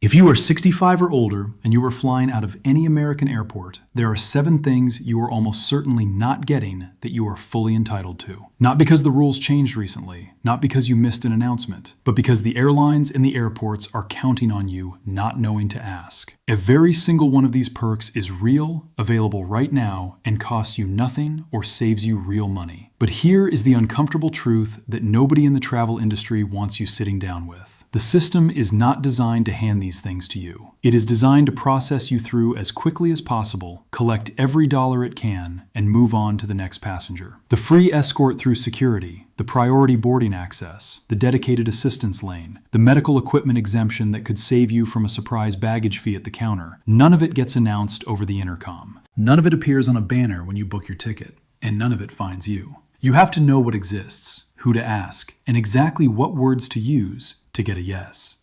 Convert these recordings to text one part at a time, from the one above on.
If you are 65 or older and you are flying out of any American airport, there are 7 things you are almost certainly not getting that you are fully entitled to. Not because the rules changed recently, not because you missed an announcement, but because the airlines and the airports are counting on you not knowing to ask. Every single one of these perks is real, available right now, and costs you nothing or saves you real money. But here is the uncomfortable truth that nobody in the travel industry wants you sitting down with. The system is not designed to hand these things to you. It is designed to process you through as quickly as possible, collect every dollar it can, and move on to the next passenger. The free escort through security, the priority boarding access, the dedicated assistance lane, the medical equipment exemption that could save you from a surprise baggage fee at the counter. None of it gets announced over the intercom. None of it appears on a banner when you book your ticket, and none of it finds you. You have to know what exists, who to ask, and exactly what words to use to get a yes.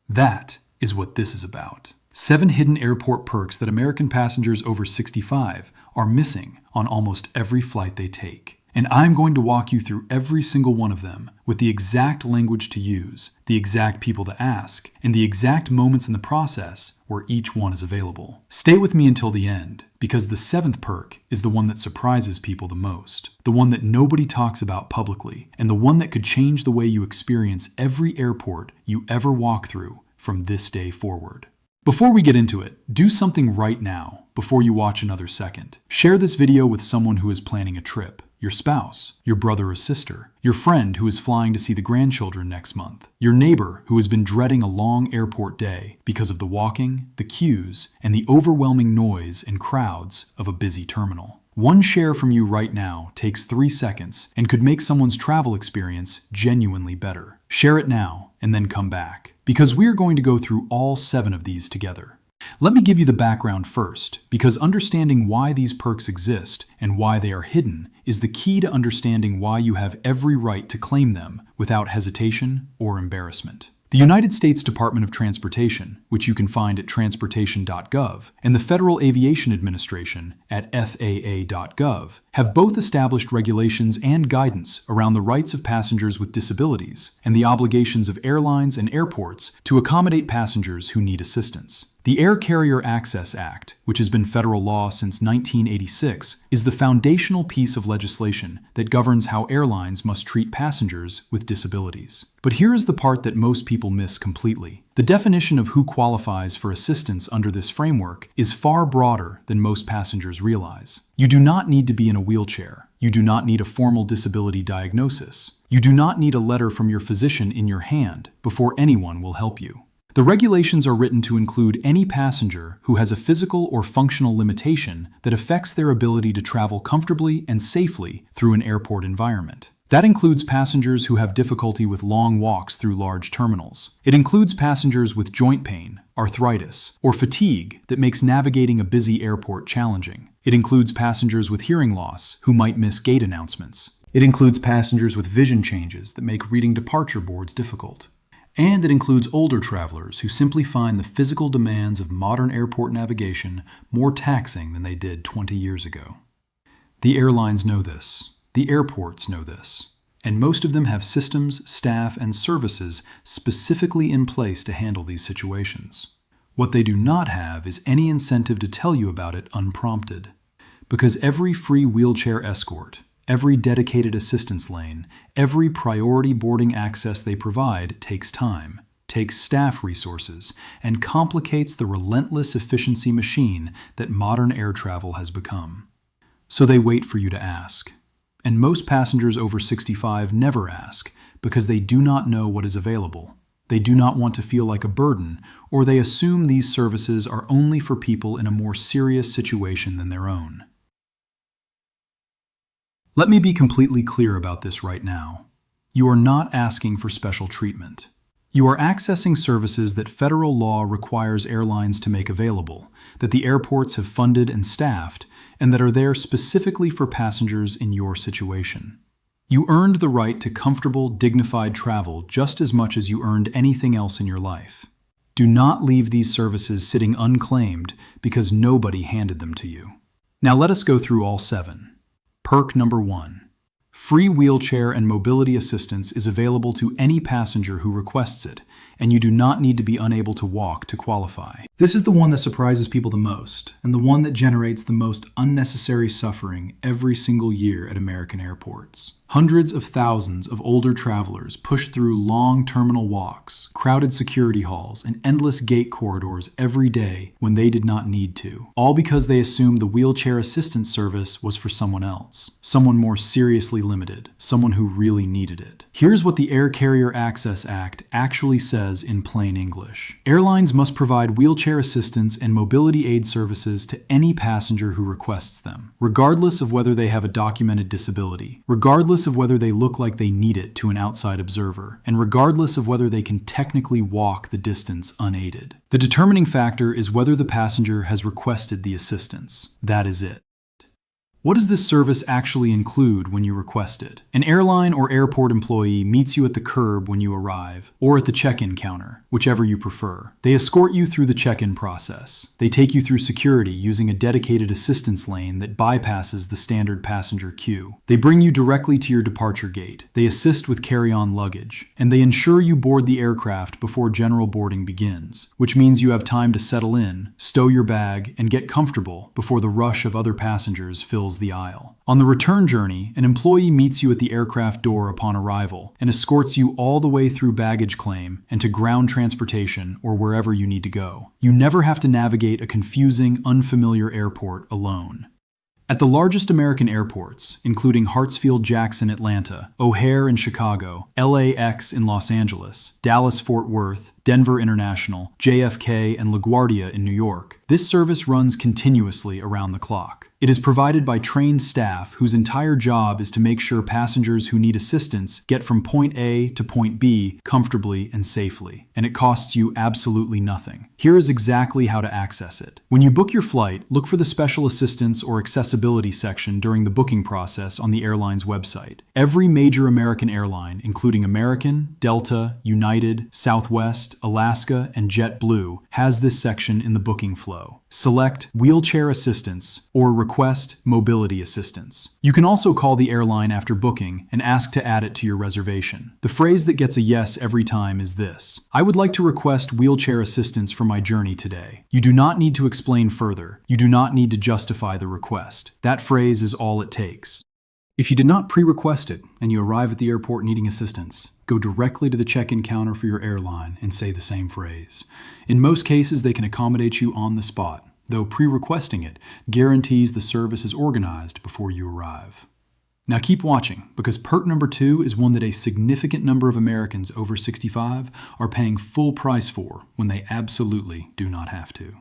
That is what this is about. 7 hidden airport perks that American passengers over 65 are missing on almost every flight they take. And I'm going to walk you through every single one of them with the exact language to use, the exact people to ask, and the exact moments in the process where each one is available. Stay with me until the end, because the 7th perk is the one that surprises people the most, the one that nobody talks about publicly, and the one that could change the way you experience every airport you ever walk through from this day forward. Before we get into it, do something right now before you watch another second. Share this video with someone who is planning a trip. Your spouse, your brother or sister, your friend who is flying to see the grandchildren next month, your neighbor who has been dreading a long airport day because of the walking, the queues, and the overwhelming noise and crowds of a busy terminal. One share from you right now takes 3 seconds and could make someone's travel experience genuinely better. Share it now and then come back, because we're going to go through all 7 of these together. Let me give you the background first, because understanding why these perks exist and why they are hidden is the key to understanding why you have every right to claim them without hesitation or embarrassment. The United States Department of Transportation, which you can find at transportation.gov, and the Federal Aviation Administration at FAA.gov, have both established regulations and guidance around the rights of passengers with disabilities and the obligations of airlines and airports to accommodate passengers who need assistance. The Air Carrier Access Act, which has been federal law since 1986, is the foundational piece of legislation that governs how airlines must treat passengers with disabilities. But here is the part that most people miss completely. The definition of who qualifies for assistance under this framework is far broader than most passengers realize. You do not need to be in a wheelchair. You do not need a formal disability diagnosis. You do not need a letter from your physician in your hand before anyone will help you. The regulations are written to include any passenger who has a physical or functional limitation that affects their ability to travel comfortably and safely through an airport environment. That includes passengers who have difficulty with long walks through large terminals. It includes passengers with joint pain, arthritis, or fatigue that makes navigating a busy airport challenging. It includes passengers with hearing loss who might miss gate announcements. It includes passengers with vision changes that make reading departure boards difficult. And it includes older travelers who simply find the physical demands of modern airport navigation more taxing than they did 20 years ago. The airlines know this. The airports know this. And most of them have systems, staff, and services specifically in place to handle these situations. What they do not have is any incentive to tell you about it unprompted. Because every free wheelchair escort, every dedicated assistance lane, every priority boarding access they provide takes time, takes staff resources, and complicates the relentless efficiency machine that modern air travel has become. So they wait for you to ask. And most passengers over 65 never ask because they do not know what is available. They do not want to feel like a burden, or they assume these services are only for people in a more serious situation than their own. Let me be completely clear about this right now. You are not asking for special treatment. You are accessing services that federal law requires airlines to make available, that the airports have funded and staffed, and that are there specifically for passengers in your situation. You earned the right to comfortable, dignified travel just as much as you earned anything else in your life. Do not leave these services sitting unclaimed because nobody handed them to you. Now let us go through all 7. Perk number 1. Free wheelchair and mobility assistance is available to any passenger who requests it, and you do not need to be unable to walk to qualify. This is the one that surprises people the most, and the one that generates the most unnecessary suffering every single year at American airports. Hundreds of thousands of older travelers push through long terminal walks, crowded security halls, and endless gate corridors every day when they did not need to, all because they assumed the wheelchair assistance service was for someone else, someone more seriously limited, someone who really needed it. Here's what the Air Carrier Access Act actually says in plain English. Airlines must provide wheelchair assistance and mobility aid services to any passenger who requests them, regardless of whether they have a documented disability, regardless of whether they look like they need it to an outside observer, and regardless of whether they can technically walk the distance unaided. The determining factor is whether the passenger has requested the assistance. That is it. What does this service actually include when you request it? An airline or airport employee meets you at the curb when you arrive, or at the check-in counter, whichever you prefer. They escort you through the check-in process. They take you through security using a dedicated assistance lane that bypasses the standard passenger queue. They bring you directly to your departure gate. They assist with carry-on luggage, and they ensure you board the aircraft before general boarding begins, which means you have time to settle in, stow your bag, and get comfortable before the rush of other passengers fills the aisle. On the return journey, an employee meets you at the aircraft door upon arrival and escorts you all the way through baggage claim and to ground transportation or wherever you need to go. You never have to navigate a confusing, unfamiliar airport alone. At the largest American airports, including Hartsfield-Jackson, Atlanta, O'Hare in Chicago, LAX in Los Angeles, Dallas-Fort Worth, Denver International, JFK, and LaGuardia in New York, this service runs continuously around the clock. It is provided by trained staff whose entire job is to make sure passengers who need assistance get from point A to point B comfortably and safely, and it costs you absolutely nothing. Here is exactly how to access it. When you book your flight, look for the Special Assistance or Accessibility section during the booking process on the airline's website. Every major American airline, including American, Delta, United, Southwest, Alaska, and JetBlue, has this section in the booking flow. Select Wheelchair Assistance or Request Mobility Assistance. You can also call the airline after booking and ask to add it to your reservation. The phrase that gets a yes every time is this: "I would like to request wheelchair assistance for my journey today." You do not need to explain further. You do not need to justify the request. That phrase is all it takes. If you did not pre-request it and you arrive at the airport needing assistance, go directly to the check-in counter for your airline and say the same phrase. In most cases, they can accommodate you on the spot, though pre-requesting it guarantees the service is organized before you arrive. Now keep watching, because perk number 2 is one that a significant number of Americans over 65 are paying full price for when they absolutely do not have to.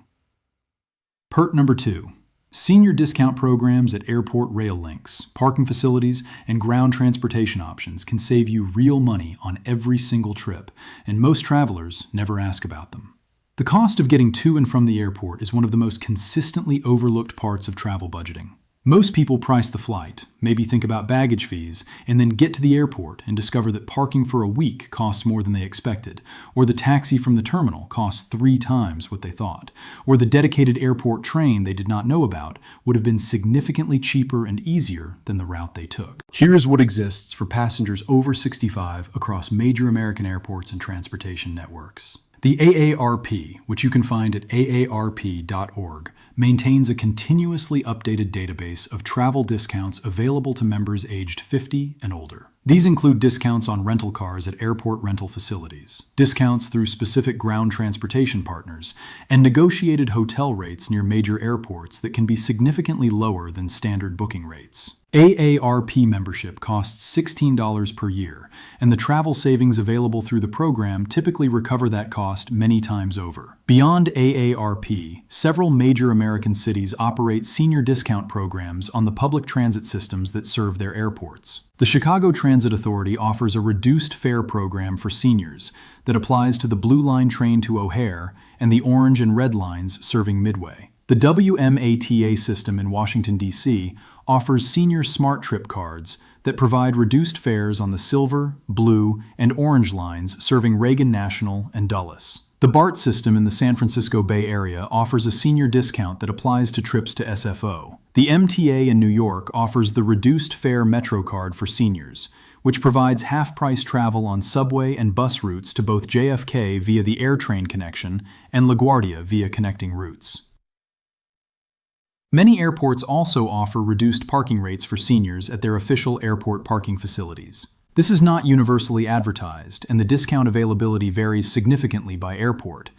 Perk number 2. Senior discount programs at airport rail links, parking facilities, and ground transportation options can save you real money on every single trip, and most travelers never ask about them. The cost of getting to and from the airport is one of the most consistently overlooked parts of travel budgeting. Most people price the flight, maybe think about baggage fees, and then get to the airport and discover that parking for a week costs more than they expected, or the taxi from the terminal costs 3 times what they thought, or the dedicated airport train they did not know about would have been significantly cheaper and easier than the route they took. Here's what exists for passengers over 65 across major American airports and transportation networks. The AARP, which you can find at aarp.org, maintains a continuously updated database of travel discounts available to members aged 50 and older. These include discounts on rental cars at airport rental facilities, discounts through specific ground transportation partners, and negotiated hotel rates near major airports that can be significantly lower than standard booking rates. AARP membership costs $16 per year, and the travel savings available through the program typically recover that cost many times over. Beyond AARP, several major American cities operate senior discount programs on the public transit systems that serve their airports. The Chicago Transit Authority offers a reduced fare program for seniors that applies to the Blue Line train to O'Hare and the Orange and Red lines serving Midway. The WMATA system in Washington, D.C. offers senior Smart Trip cards that provide reduced fares on the Silver, Blue, and Orange lines serving Reagan National and Dulles. The BART system in the San Francisco Bay Area offers a senior discount that applies to trips to SFO. The MTA in New York offers the reduced fare Metro card for seniors, which provides half-price travel on subway and bus routes to both JFK via the AirTrain connection and LaGuardia via connecting routes. Many airports also offer reduced parking rates for seniors at their official airport parking facilities. This is not universally advertised, and the discount availability varies significantly by airport,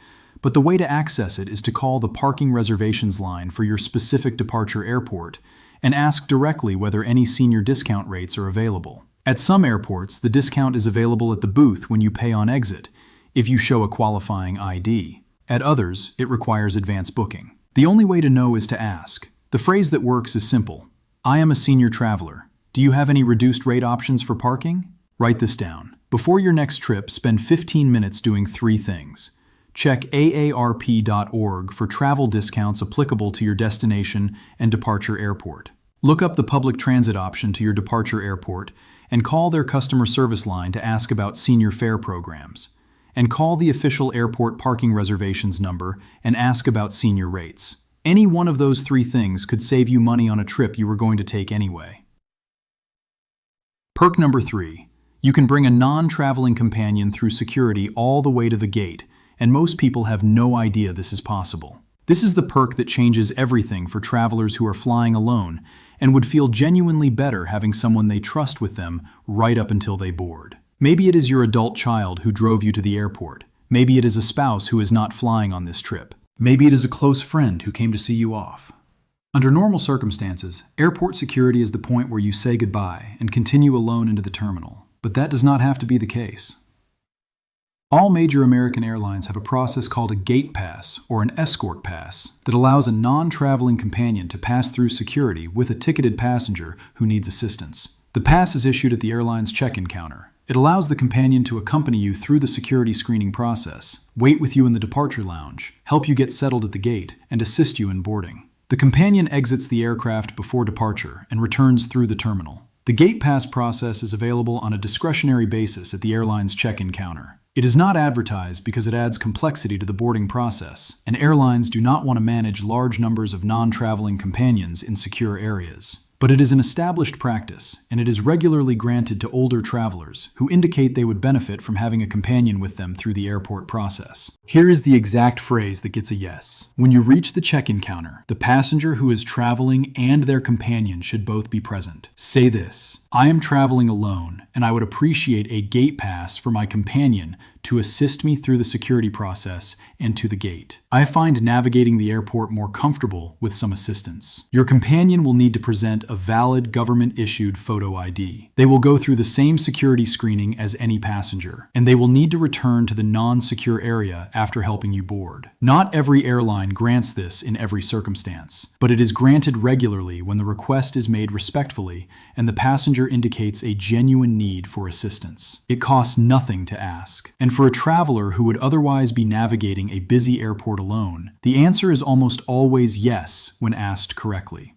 but the way to access it is to call the parking reservations line for your specific departure airport and ask directly whether any senior discount rates are available. At some airports, the discount is available at the booth when you pay on exit, if you show a qualifying ID. At others, it requires advance booking. The only way to know is to ask. The phrase that works is simple. I am a senior traveler. Do you have any reduced rate options for parking? Write this down. Before your next trip, spend 15 minutes doing 3 things. Check aarp.org for travel discounts applicable to your destination and departure airport. Look up the public transit option to your departure airport and call their customer service line to ask about senior fare programs. And call the official airport parking reservations number and ask about senior rates. Any one of those 3 things could save you money on a trip you were going to take anyway. Perk number 3. You can bring a non-traveling companion through security all the way to the gate, and most people have no idea this is possible. This is the perk that changes everything for travelers who are flying alone and would feel genuinely better having someone they trust with them right up until they board. Maybe it is your adult child who drove you to the airport. Maybe it is a spouse who is not flying on this trip. Maybe it is a close friend who came to see you off. Under normal circumstances, airport security is the point where you say goodbye and continue alone into the terminal. But that does not have to be the case. All major American airlines have a process called a gate pass or an escort pass that allows a non-traveling companion to pass through security with a ticketed passenger who needs assistance. The pass is issued at the airline's check-in counter. It allows the companion to accompany you through the security screening process, wait with you in the departure lounge, help you get settled at the gate, and assist you in boarding. The companion exits the aircraft before departure and returns through the terminal. The gate pass process is available on a discretionary basis at the airline's check-in counter. It is not advertised because it adds complexity to the boarding process, and airlines do not want to manage large numbers of non-traveling companions in secure areas. But it is an established practice, and it is regularly granted to older travelers who indicate they would benefit from having a companion with them through the airport process. Here is the exact phrase that gets a yes. When you reach the check-in counter, the passenger who is traveling and their companion should both be present. Say this: I am traveling alone, and I would appreciate a gate pass for my companion to assist me through the security process and to the gate. I find navigating the airport more comfortable with some assistance. Your companion will need to present a valid government-issued photo ID. They will go through the same security screening as any passenger, and they will need to return to the non-secure area after helping you board. Not every airline grants this in every circumstance, but it is granted regularly when the request is made respectfully and the passenger indicates a genuine need for assistance. It costs nothing to ask. And for a traveler who would otherwise be navigating a busy airport alone, the answer is almost always yes when asked correctly.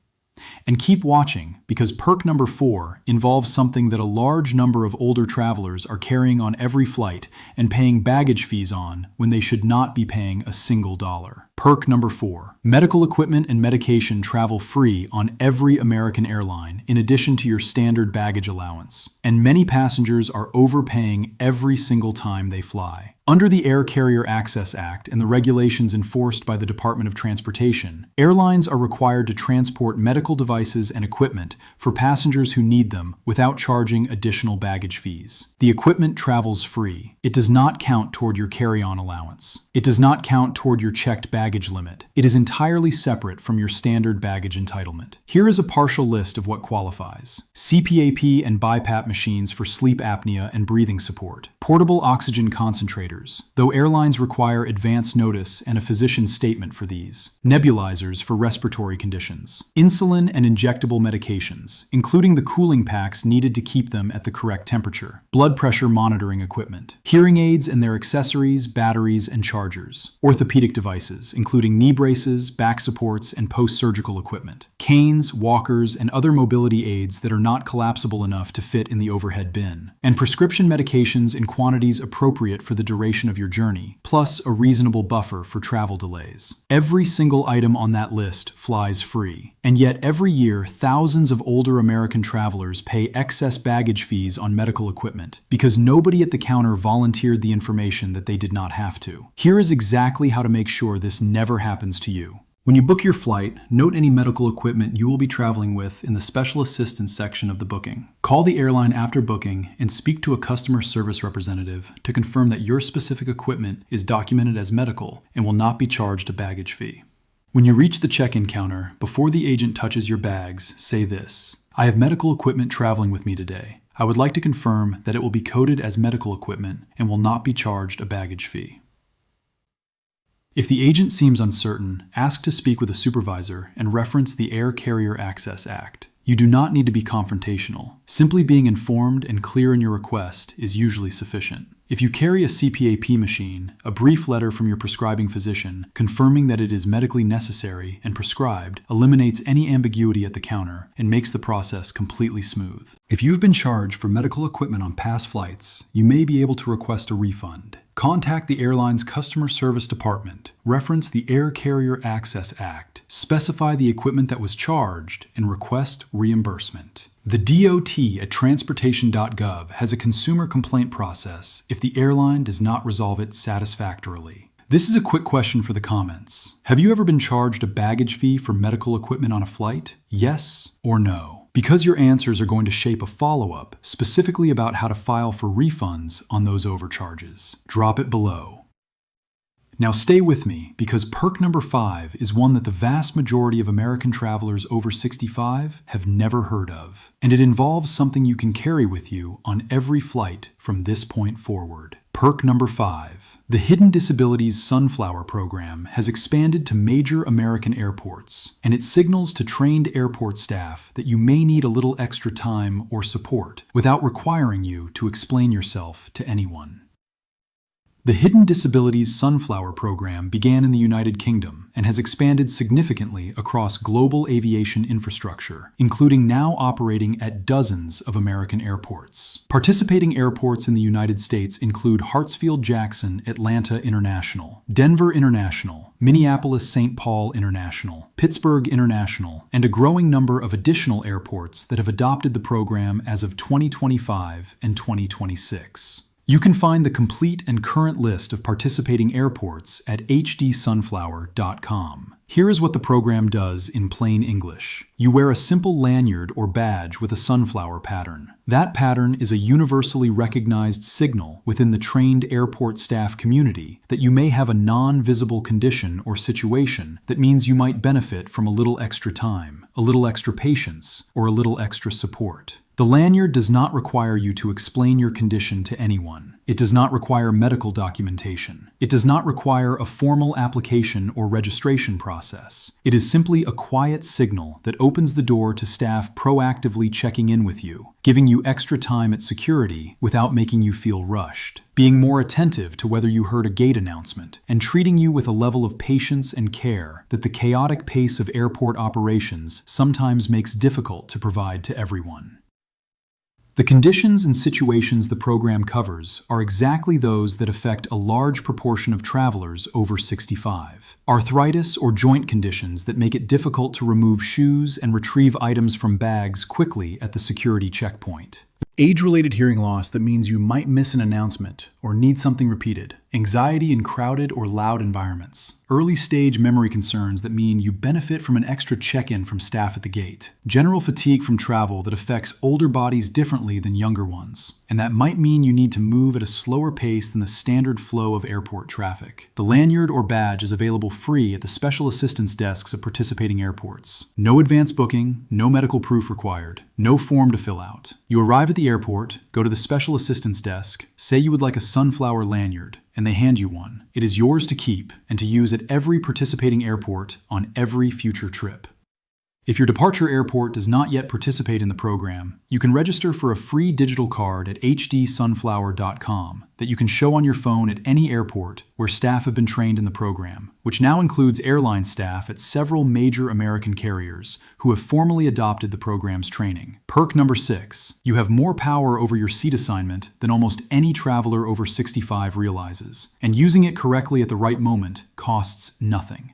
And keep watching, because perk number 4 involves something that a large number of older travelers are carrying on every flight and paying baggage fees on when they should not be paying a single dollar. Perk number 4. Medical equipment and medication travel free on every American airline in addition to your standard baggage allowance. And many passengers are overpaying every single time they fly. Under the Air Carrier Access Act and the regulations enforced by the Department of Transportation, airlines are required to transport medical devices and equipment for passengers who need them without charging additional baggage fees. The equipment travels free. It does not count toward your carry-on allowance. It does not count toward your checked baggage limit. It is entirely separate from your standard baggage entitlement. Here is a partial list of what qualifies: CPAP and BiPAP machines for sleep apnea and breathing support, portable oxygen concentrators, though airlines require advance notice and a physician's statement for these, nebulizers for respiratory conditions, insulin and injectable medications, including the cooling packs needed to keep them at the correct temperature, blood pressure monitoring equipment, hearing aids and their accessories, batteries, and chargers, orthopedic devices, including knee braces, back supports, and post-surgical equipment, canes, walkers, and other mobility aids that are not collapsible enough to fit in the overhead bin, and prescription medications in quantities appropriate for the duration of your journey, plus a reasonable buffer for travel delays. Every single item on that list flies free, and yet every year thousands of older American travelers pay excess baggage fees on medical equipment because nobody at the counter volunteered the information that they did not have to. Here is exactly how to make sure this never happens to you. When you book your flight, note any medical equipment you will be traveling with in the special assistance section of the booking. Call the airline after booking and speak to a customer service representative to confirm that your specific equipment is documented as medical and will not be charged a baggage fee. When you reach the check-in counter, before the agent touches your bags, say this: "I have medical equipment traveling with me today. I would like to confirm that it will be coded as medical equipment and will not be charged a baggage fee." If the agent seems uncertain, ask to speak with a supervisor and reference the Air Carrier Access Act. You do not need to be confrontational. Simply being informed and clear in your request is usually sufficient. If you carry a CPAP machine, a brief letter from your prescribing physician confirming that it is medically necessary and prescribed eliminates any ambiguity at the counter and makes the process completely smooth. If you've been charged for medical equipment on past flights, you may be able to request a refund. Contact the airline's customer service department, reference the Air Carrier Access Act, specify the equipment that was charged, and request reimbursement. The DOT at transportation.gov has a consumer complaint process if the airline does not resolve it satisfactorily. This is a quick question for the comments. Have you ever been charged a baggage fee for medical equipment on a flight? Yes or no? Because your answers are going to shape a follow-up specifically about how to file for refunds on those overcharges. Drop it below. Now stay with me, because perk number 5 is one that the vast majority of American travelers over 65 have never heard of, and it involves something you can carry with you on every flight from this point forward. Perk number 5. The Hidden Disabilities Sunflower Program has expanded to major American airports, and it signals to trained airport staff that you may need a little extra time or support without requiring you to explain yourself to anyone. The Hidden Disabilities Sunflower Program began in the United Kingdom and has expanded significantly across global aviation infrastructure, including now operating at dozens of American airports. Participating airports in the United States include Hartsfield-Jackson Atlanta International, Denver International, Minneapolis-St. Paul International, Pittsburgh International, and a growing number of additional airports that have adopted the program as of 2025 and 2026. You can find the complete and current list of participating airports at hdsunflower.com. Here is what the program does in plain English. You wear a simple lanyard or badge with a sunflower pattern. That pattern is a universally recognized signal within the trained airport staff community that you may have a non-visible condition or situation that means you might benefit from a little extra time, a little extra patience, or a little extra support. The lanyard does not require you to explain your condition to anyone. It does not require medical documentation. It does not require a formal application or registration process. It is simply a quiet signal that opens the door to staff proactively checking in with you, giving you extra time at security without making you feel rushed, being more attentive to whether you heard a gate announcement, and treating you with a level of patience and care that the chaotic pace of airport operations sometimes makes difficult to provide to everyone. The conditions and situations the program covers are exactly those that affect a large proportion of travelers over 65. Arthritis or joint conditions that make it difficult to remove shoes and retrieve items from bags quickly at the security checkpoint. Age-related hearing loss that means you might miss an announcement or need something repeated. Anxiety in crowded or loud environments. Early-stage memory concerns that mean you benefit from an extra check-in from staff at the gate. General fatigue from travel that affects older bodies differently than younger ones, and that might mean you need to move at a slower pace than the standard flow of airport traffic. The lanyard or badge is available free at the special assistance desks of participating airports. No advance booking, no medical proof required, no form to fill out. You arrive at the airport, go to the special assistance desk, say you would like a sunflower lanyard, and they hand you one. It is yours to keep and to use at every participating airport on every future trip. If your departure airport does not yet participate in the program, you can register for a free digital card at hdsunflower.com that you can show on your phone at any airport where staff have been trained in the program, which now includes airline staff at several major American carriers who have formally adopted the program's training. Perk number 6. You have more power over your seat assignment than almost any traveler over 65 realizes, and using it correctly at the right moment costs nothing.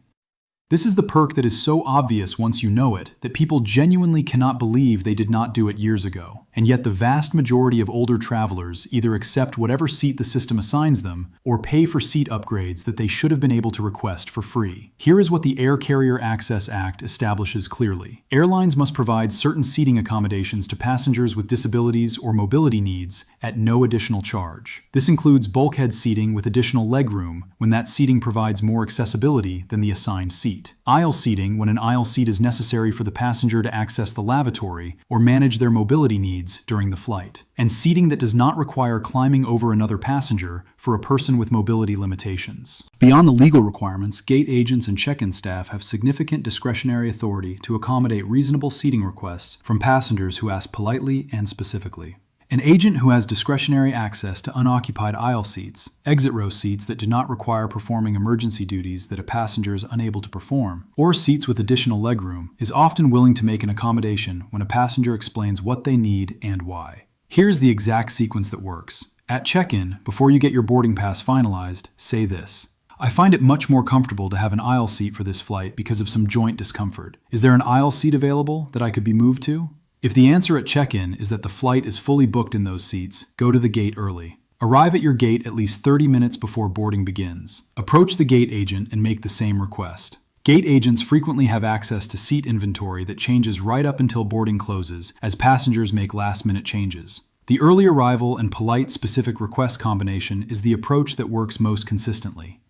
This is the perk that is so obvious once you know it that people genuinely cannot believe they did not do it years ago. And yet the vast majority of older travelers either accept whatever seat the system assigns them or pay for seat upgrades that they should have been able to request for free. Here is what the Air Carrier Access Act establishes clearly. Airlines must provide certain seating accommodations to passengers with disabilities or mobility needs at no additional charge. This includes bulkhead seating with additional legroom when that seating provides more accessibility than the assigned seat. Aisle seating when an aisle seat is necessary for the passenger to access the lavatory or manage their mobility needs during the flight. And seating that does not require climbing over another passenger for a person with mobility limitations. Beyond the legal requirements, gate agents and check-in staff have significant discretionary authority to accommodate reasonable seating requests from passengers who ask politely and specifically. An agent who has discretionary access to unoccupied aisle seats, exit row seats that do not require performing emergency duties that a passenger is unable to perform, or seats with additional legroom, is often willing to make an accommodation when a passenger explains what they need and why. Here's the exact sequence that works. At check-in, before you get your boarding pass finalized, say this: "I find it much more comfortable to have an aisle seat for this flight because of some joint discomfort. Is there an aisle seat available that I could be moved to?" If the answer at check-in is that the flight is fully booked in those seats, go to the gate early. Arrive at your gate at least 30 minutes before boarding begins. Approach the gate agent and make the same request. Gate agents frequently have access to seat inventory that changes right up until boarding closes as passengers make last-minute changes. The early arrival and polite specific request combination is the approach that works most consistently.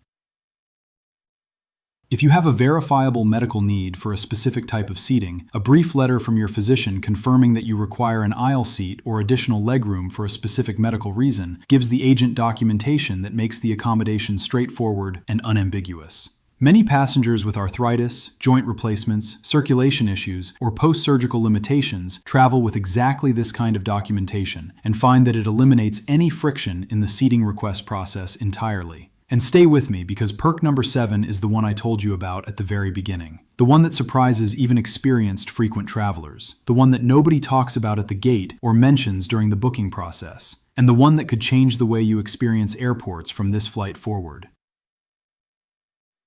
If you have a verifiable medical need for a specific type of seating, a brief letter from your physician confirming that you require an aisle seat or additional legroom for a specific medical reason gives the agent documentation that makes the accommodation straightforward and unambiguous. Many passengers with arthritis, joint replacements, circulation issues, or post-surgical limitations travel with exactly this kind of documentation and find that it eliminates any friction in the seating request process entirely. And stay with me because perk number 7 is the one I told you about at the very beginning. The one that surprises even experienced frequent travelers. The one that nobody talks about at the gate or mentions during the booking process. And the one that could change the way you experience airports from this flight forward.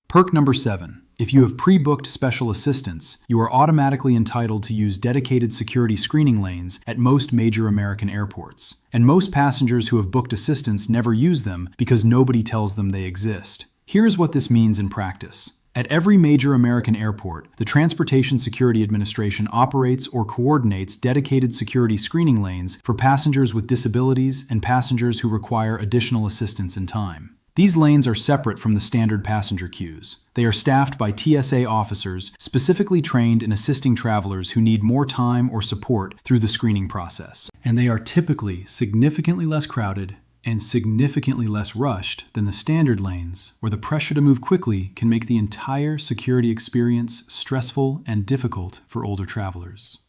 Perk number 7. If you have pre-booked special assistance, you are automatically entitled to use dedicated security screening lanes at most major American airports. And most passengers who have booked assistance never use them because nobody tells them they exist. Here's what this means in practice. At every major American airport, the Transportation Security Administration operates or coordinates dedicated security screening lanes for passengers with disabilities and passengers who require additional assistance in time. These lanes are separate from the standard passenger queues. They are staffed by TSA officers specifically trained in assisting travelers who need more time or support through the screening process. And they are typically significantly less crowded and significantly less rushed than the standard lanes, where the pressure to move quickly can make the entire security experience stressful and difficult for older travelers.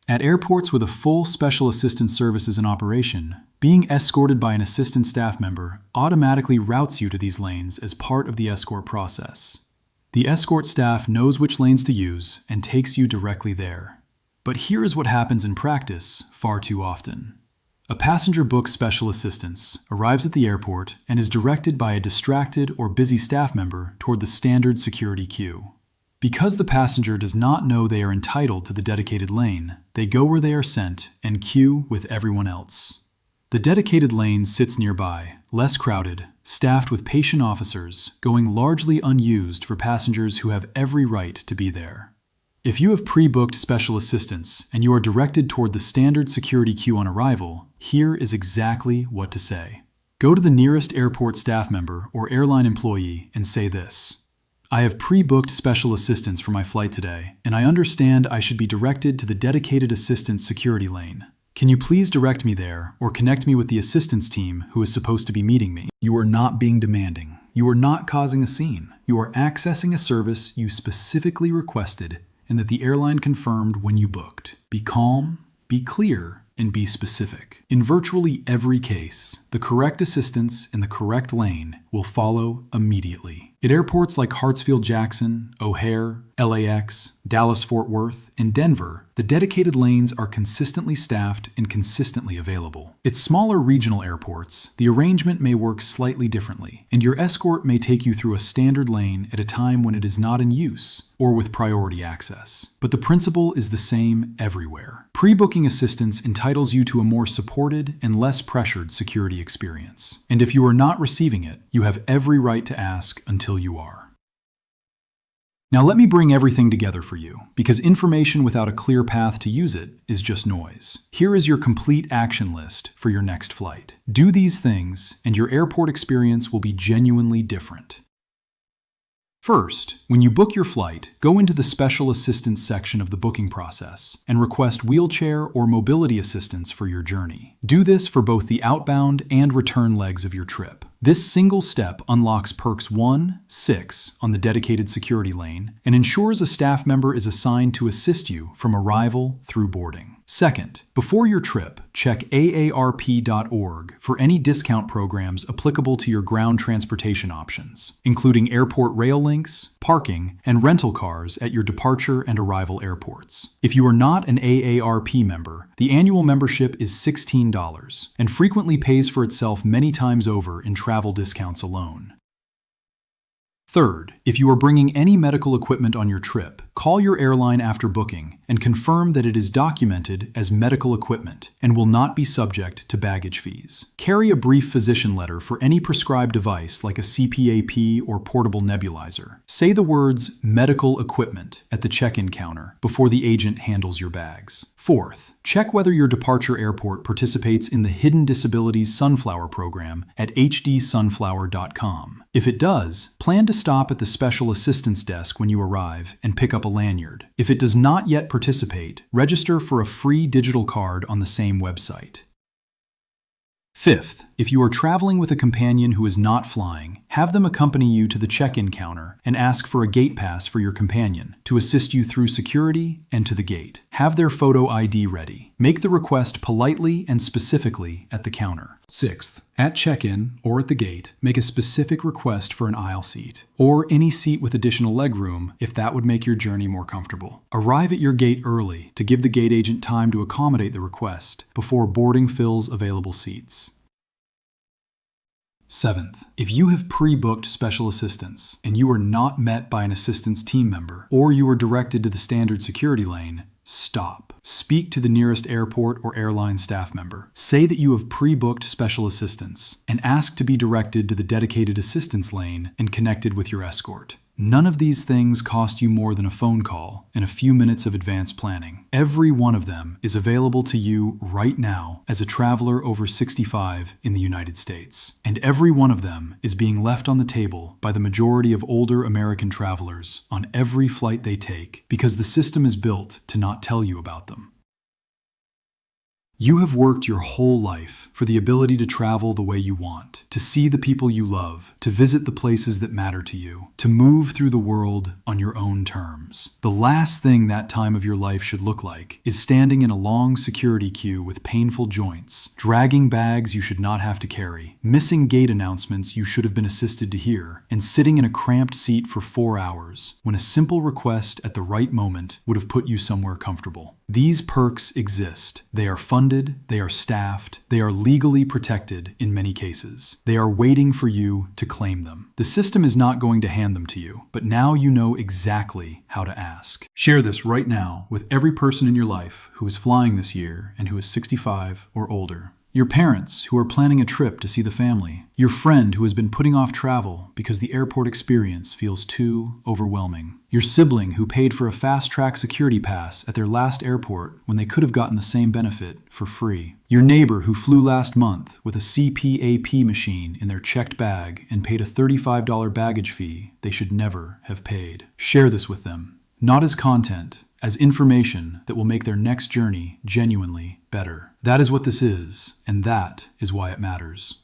At airports with a full special assistance services in operation, being escorted by an assistant staff member automatically routes you to these lanes as part of the escort process. The escort staff knows which lanes to use and takes you directly there. But here is what happens in practice far too often. A passenger books special assistance, arrives at the airport, and is directed by a distracted or busy staff member toward the standard security queue. Because the passenger does not know they are entitled to the dedicated lane, they go where they are sent and queue with everyone else. The dedicated lane sits nearby, less crowded, staffed with patient officers, going largely unused for passengers who have every right to be there. If you have pre-booked special assistance and you are directed toward the standard security queue on arrival, here is exactly what to say. Go to the nearest airport staff member or airline employee and say this: "I have pre-booked special assistance for my flight today, and I understand I should be directed to the dedicated assistance security lane. Can you please direct me there or connect me with the assistance team who is supposed to be meeting me?" You are not being demanding. You are not causing a scene. You are accessing a service you specifically requested, and that the airline confirmed when you booked. Be calm, be clear, and be specific. In virtually every case, the correct assistance in the correct lane will follow immediately. At airports like Hartsfield-Jackson, O'Hare, LAX, Dallas-Fort Worth, and Denver, the dedicated lanes are consistently staffed and consistently available. At smaller regional airports, the arrangement may work slightly differently, and your escort may take you through a standard lane at a time when it is not in use or with priority access. But the principle is the same everywhere. Pre-booking assistance entitles you to a more supported and less pressured security experience. And if you are not receiving it, you have every right to ask until you are. Now let me bring everything together for you, because information without a clear path to use it is just noise. Here is your complete action list for your next flight. Do these things, and your airport experience will be genuinely different. First, when you book your flight, go into the special assistance section of the booking process and request wheelchair or mobility assistance for your journey. Do this for both the outbound and return legs of your trip. This single step unlocks perks 1, 6 on the dedicated security lane and ensures a staff member is assigned to assist you from arrival through boarding. Second, before your trip, check aarp.org for any discount programs applicable to your ground transportation options, including airport rail links, parking, and rental cars at your departure and arrival airports. If you are not an AARP member, the annual membership is $16 and frequently pays for itself many times over in travel discounts alone. Third, if you are bringing any medical equipment on your trip, call your airline after booking and confirm that it is documented as medical equipment and will not be subject to baggage fees. Carry a brief physician letter for any prescribed device like a CPAP or portable nebulizer. Say the words medical equipment at the check-in counter before the agent handles your bags. Fourth, check whether your departure airport participates in the Hidden Disabilities Sunflower Program at hdsunflower.com. If it does, plan to stop at the special assistance desk when you arrive and pick up a lanyard. If it does not yet participate, register for a free digital card on the same website. Fifth, if you are traveling with a companion who is not flying, have them accompany you to the check-in counter and ask for a gate pass for your companion to assist you through security and to the gate. Have their photo ID ready. Make the request politely and specifically at the counter. Sixth, at check-in or at the gate, make a specific request for an aisle seat or any seat with additional legroom if that would make your journey more comfortable. Arrive at your gate early to give the gate agent time to accommodate the request before boarding fills available seats. Seventh, if you have pre-booked special assistance and you are not met by an assistance team member or you are directed to the standard security lane, stop. Speak to the nearest airport or airline staff member. Say that you have pre-booked special assistance and ask to be directed to the dedicated assistance lane and connected with your escort. None of these things cost you more than a phone call and a few minutes of advanced planning. Every one of them is available to you right now as a traveler over 65 in the United States. And every one of them is being left on the table by the majority of older American travelers on every flight they take because the system is built to not tell you about them. You have worked your whole life for the ability to travel the way you want, to see the people you love, to visit the places that matter to you, to move through the world on your own terms. The last thing that time of your life should look like is standing in a long security queue with painful joints, dragging bags you should not have to carry, missing gate announcements you should have been assisted to hear, and sitting in a cramped seat for 4 hours when a simple request at the right moment would have put you somewhere comfortable. These perks exist. They are funded, they are staffed, they are legally protected in many cases. They are waiting for you to claim them. The system is not going to hand them to you, but now you know exactly how to ask. Share this right now with every person in your life who is flying this year and who is 65 or older. Your parents who are planning a trip to see the family. Your friend who has been putting off travel because the airport experience feels too overwhelming. Your sibling who paid for a fast-track security pass at their last airport when they could have gotten the same benefit for free. Your neighbor who flew last month with a CPAP machine in their checked bag and paid a $35 baggage fee they should never have paid. Share this with them, not as content, as information that will make their next journey genuinely better. That is what this is, and that is why it matters.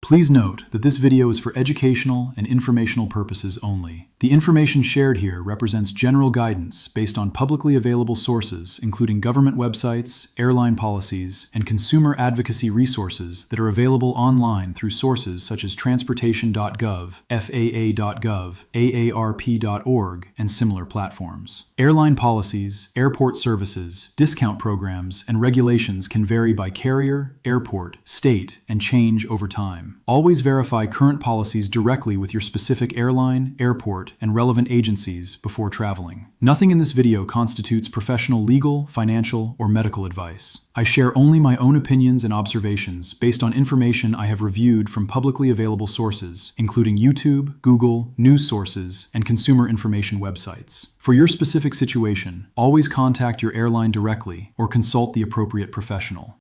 Please note that this video is for educational and informational purposes only. The information shared here represents general guidance based on publicly available sources, including government websites, airline policies, and consumer advocacy resources that are available online through sources such as transportation.gov, FAA.gov, AARP.org, and similar platforms. Airline policies, airport services, discount programs, and regulations can vary by carrier, airport, state, and change over time. Always verify current policies directly with your specific airline, airport, and relevant agencies before traveling. Nothing in this video constitutes professional legal, financial, or medical advice. I share only my own opinions and observations based on information I have reviewed from publicly available sources, including YouTube, Google, news sources, and consumer information websites. For your specific situation, always contact your airline directly or consult the appropriate professional.